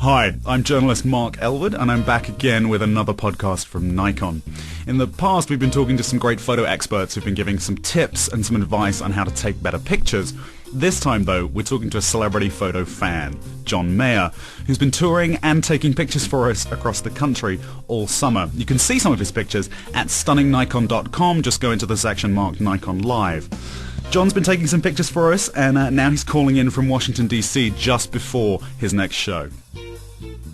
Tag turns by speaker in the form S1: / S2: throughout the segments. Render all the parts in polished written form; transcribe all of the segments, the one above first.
S1: Hi, I'm journalist Mark Elwood, and I'm back again with another podcast from Nikon. In the past, we've been talking to some great photo experts who've been giving some tips and some advice on how to take better pictures. This time, though, we're talking to a celebrity photo fan, John Mayer, who's been touring and taking pictures for us across the country all summer. You can see some of his pictures at stunningnikon.com. Just go into the section marked Nikon Live. John's been taking some pictures for us, and now he's calling in from Washington, D.C. just before his next show.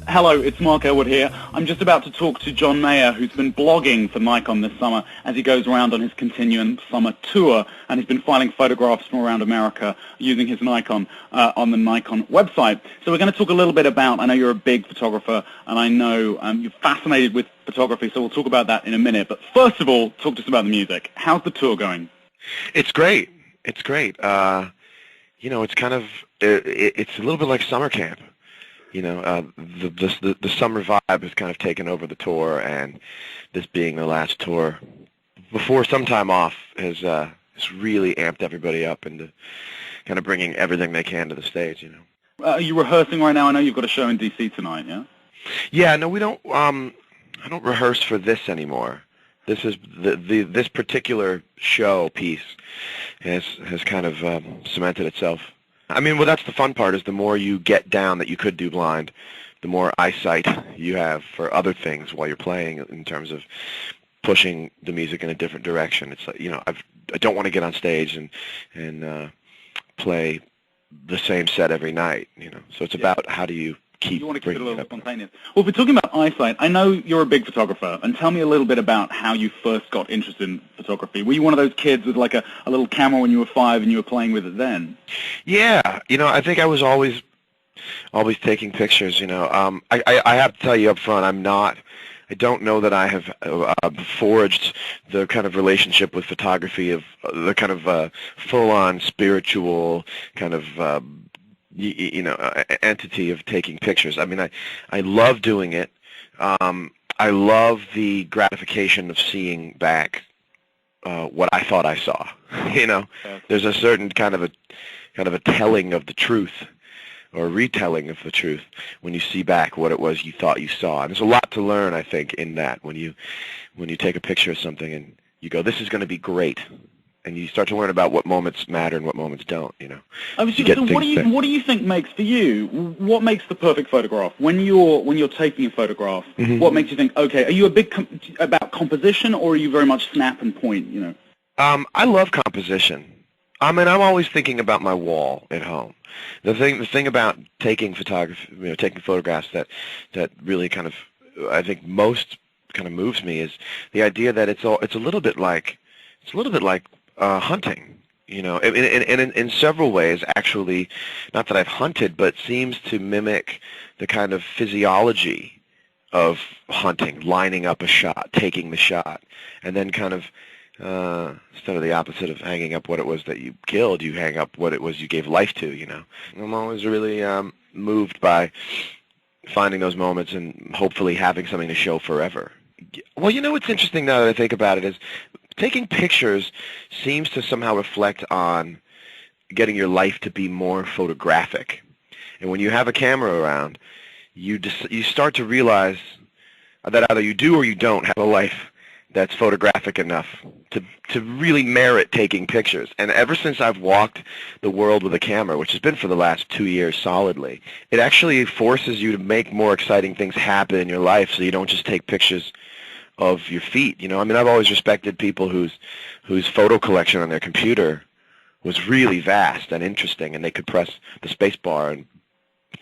S2: Hello, it's Mark Elwood here. I'm just about to talk to John Mayer, who's been blogging for Nikon this summer as he goes around on his continuing summer tour, and he's been filing photographs from around America using his Nikon on the Nikon website. So we're going to talk a little bit about, I know you're a big photographer, and I know you're fascinated with photography, so we'll talk about that in a minute. But first of all, talk to us about the music. How's the tour going?
S3: It's great. It's great. It's kind of, it's a little bit like summer camp. The summer vibe has kind of taken over the tour, and this being the last tour before some time off has really amped everybody up into kind of bringing everything they can to the stage.
S2: Are you rehearsing right now? I know you've got a show in D.C. tonight, yeah?
S3: Yeah, no, we don't. I don't rehearse for this anymore. This is this particular show piece has kind of cemented itself. I mean, well, that's the fun part, is the more you get down that you could do blind, the more eyesight you have for other things while you're playing in terms of pushing the music in a different direction. It's like, I don't want to get on stage and play the same set every night, So it's about how do you keep
S2: you want to keep it a little
S3: up.
S2: Spontaneous. Well, if we're talking about eyesight, I know you're a big photographer, and tell me a little bit about how you first got interested in photography. Were you one of those kids with like a little camera when you were 5 and you were playing with it then?
S3: Yeah, I think I was always taking pictures. I have to tell you up front, I don't know that I have forged the kind of relationship with photography of the kind of full-on spiritual kind of entity of taking pictures. I mean, I love doing it. I love the gratification of seeing back what I thought I saw. There's a certain kind of a telling of the truth, or retelling of the truth, when you see back what it was you thought you saw. And there's a lot to learn, I think, in that when you take a picture of something and you go, this is going to be great. And you start to learn about what moments matter and what moments don't,
S2: So what do you think makes, for you, what makes the perfect photograph? When you're taking a photograph, what makes you think, okay, are you a big about composition, or are you very much snap and point,
S3: I love composition. I mean, I'm always thinking about my wall at home. The thing about taking photography, taking photographs that really kind of, I think most kind of moves me is the idea that it's a little bit like hunting, in several ways, actually. Not that I've hunted, but seems to mimic the kind of physiology of hunting, lining up a shot, taking the shot, and then kind of instead of the opposite of hanging up what it was that you killed, you hang up what it was you gave life to. I'm always really moved by finding those moments and hopefully having something to show forever. Well, what's interesting now that I think about it is, taking pictures seems to somehow reflect on getting your life to be more photographic. And when you have a camera around, you start to realize that either you do or you don't have a life that's photographic enough to really merit taking pictures. And ever since I've walked the world with a camera, which has been for the last 2 years solidly, it actually forces you to make more exciting things happen in your life, so you don't just take pictures of your feet. I mean, I've always respected people whose photo collection on their computer was really vast and interesting, and they could press the space bar and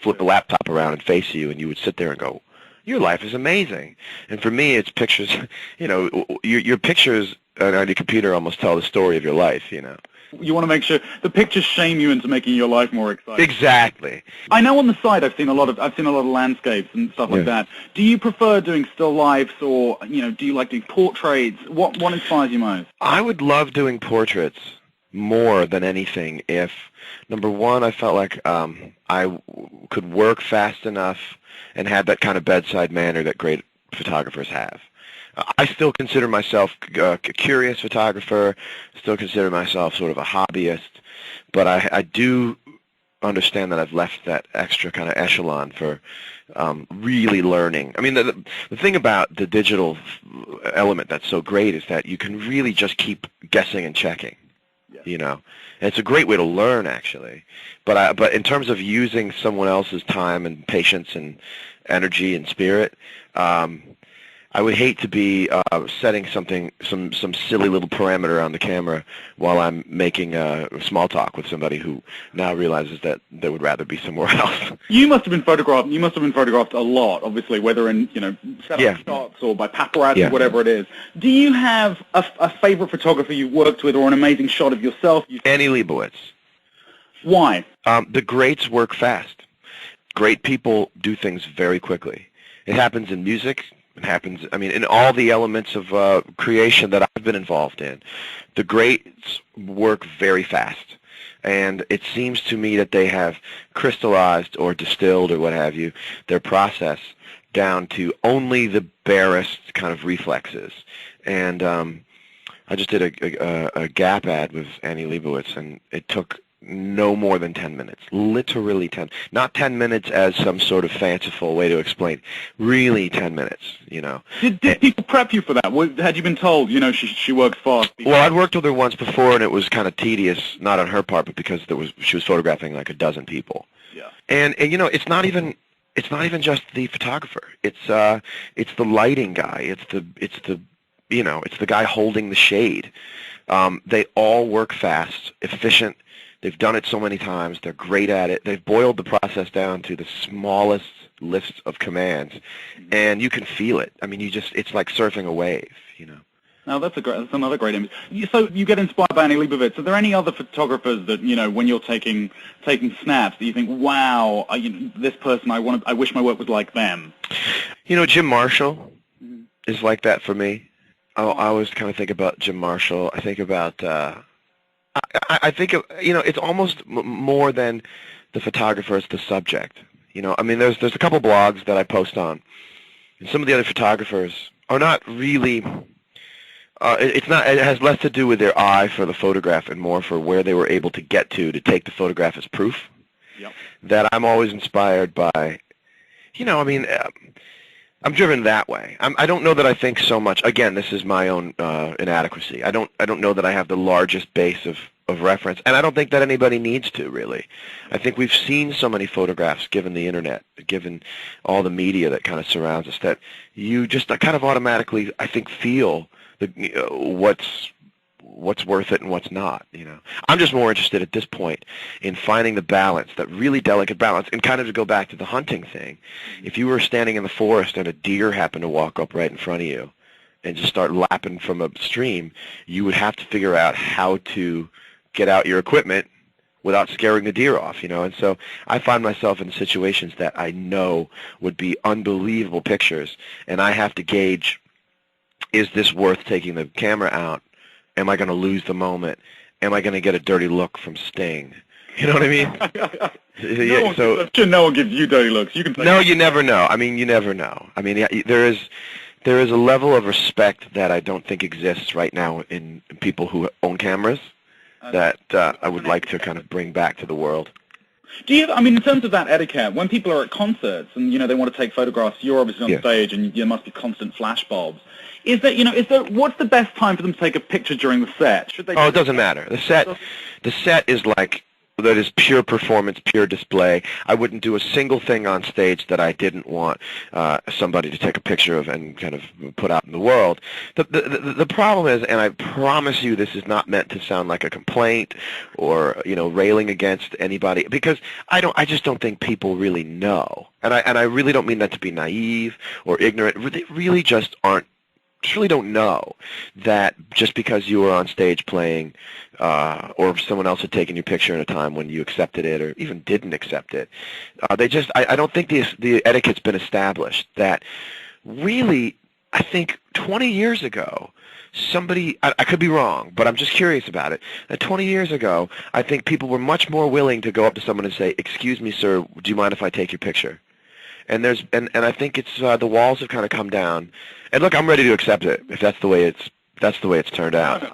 S3: flip the laptop around and face you, and you would sit there and go, your life is amazing. And for me, it's pictures. Your pictures on your computer almost tell the story of your life.
S2: You want to make sure the pictures shame you into making your life more exciting.
S3: Exactly.
S2: I know on the side I've seen a lot of landscapes and stuff like that. Do you prefer doing still lifes, or do you like doing portraits? What inspires you most?
S3: I would love doing portraits more than anything if, number one, I felt like I could work fast enough and had that kind of bedside manner that great photographers have. I still consider myself a curious photographer, still consider myself sort of a hobbyist, but I do understand that I've left that extra kind of echelon for really learning. I mean, the thing about the digital element that's so great is that you can really just keep guessing and checking. You know, and it's a great way to learn, actually. But in terms of using someone else's time and patience and energy and spirit, I would hate to be setting some silly little parameter on the camera while I'm making small talk with somebody who now realizes that they would rather be somewhere else.
S2: You must have been photographed. You must have been photographed a lot, obviously, whether in set-up shots or by paparazzi, whatever it is. Do you have a favorite photographer you've worked with, or an amazing shot of yourself?
S3: Annie Leibovitz.
S2: Why?
S3: The greats work fast. Great people do things very quickly. It happens in music. It happens, I mean, in all the elements of creation that I've been involved in. The greats work very fast. And it seems to me that they have crystallized or distilled or what have you their process down to only the barest kind of reflexes. And I just did a Gap ad with Annie Leibovitz, and it took no more than 10 minutes, literally 10. Not 10 minutes as some sort of fanciful way to explain. Really 10 minutes, you know.
S2: Did people prep you for that? Had you been told, she works fast?
S3: Well, I'd worked with her once before, and it was kind of tedious, not on her part, but because she was photographing like a dozen people.
S2: Yeah.
S3: And it's not even just the photographer. It's the lighting guy. It's the guy holding the shade. They all work fast, efficient. They've done it so many times. They're great at it. They've boiled the process down to the smallest list of commands, and you can feel it. I mean, it's like surfing a wave, you know.
S2: Now, that's another great image. So you get inspired by Annie Leibovitz. Are there any other photographers that, when you're taking snaps, that you think, wow, this person, I wish my work was like them?
S3: Jim Marshall is like that for me. I always kind of think about Jim Marshall. I think about... I think it's almost more than the photographer, it's the subject. I mean, there's a couple blogs that I post on, and some of the other photographers are not really. It has less to do with their eye for the photograph and more for where they were able to get to take the photograph as proof.
S2: Yep.
S3: That I'm always inspired by. I mean. I'm driven that way. I don't know that I think so much. Again, this is my own inadequacy. I don't know that I have the largest base of reference, and I don't think that anybody needs to, really. I think we've seen so many photographs, given the internet, given all the media that kind of surrounds us, that you just kind of automatically, I think, feel what's worth it and what's not. I'm just more interested at this point in finding the balance, that really delicate balance. And kind of to go back to the hunting thing, if you were standing in the forest and a deer happened to walk up right in front of you and just start lapping from a stream, you would have to figure out how to get out your equipment without scaring the deer off, and so I find myself in situations that I know would be unbelievable pictures, and I have to gauge, is this worth taking the camera out? Am I going to lose the moment? Am I going to get a dirty look from Sting? You know what I mean?
S2: No one gives you dirty looks. You can.
S3: No, you never know. I mean, you never know. I mean, there is a level of respect that I don't think exists right now in people who own cameras that I would like to kind of bring back to the world.
S2: In terms of that etiquette, when people are at concerts and, they want to take photographs, you're obviously on stage and there must be constant flash bulbs. What's the best time for them to take a picture during the set? Should they?
S3: It doesn't matter. The set is like, that is pure performance, pure display. I wouldn't do a single thing on stage that I didn't want somebody to take a picture of and kind of put out in the world. The problem is, and I promise you this is not meant to sound like a complaint or, railing against anybody, because I just don't think people really know. And I really don't mean that to be naive or ignorant. They really just really don't know that just because you were on stage playing or someone else had taken your picture in a time when you accepted it or even didn't accept it, I don't think the etiquette's been established. That really, I think 20 years ago, somebody, I could be wrong, but I'm just curious about it. 20 years ago, I think people were much more willing to go up to someone and say, "Excuse me, sir, do you mind if I take your picture?" And I think it's the walls have kind of come down. And look, I'm ready to accept it if that's the way it's turned out.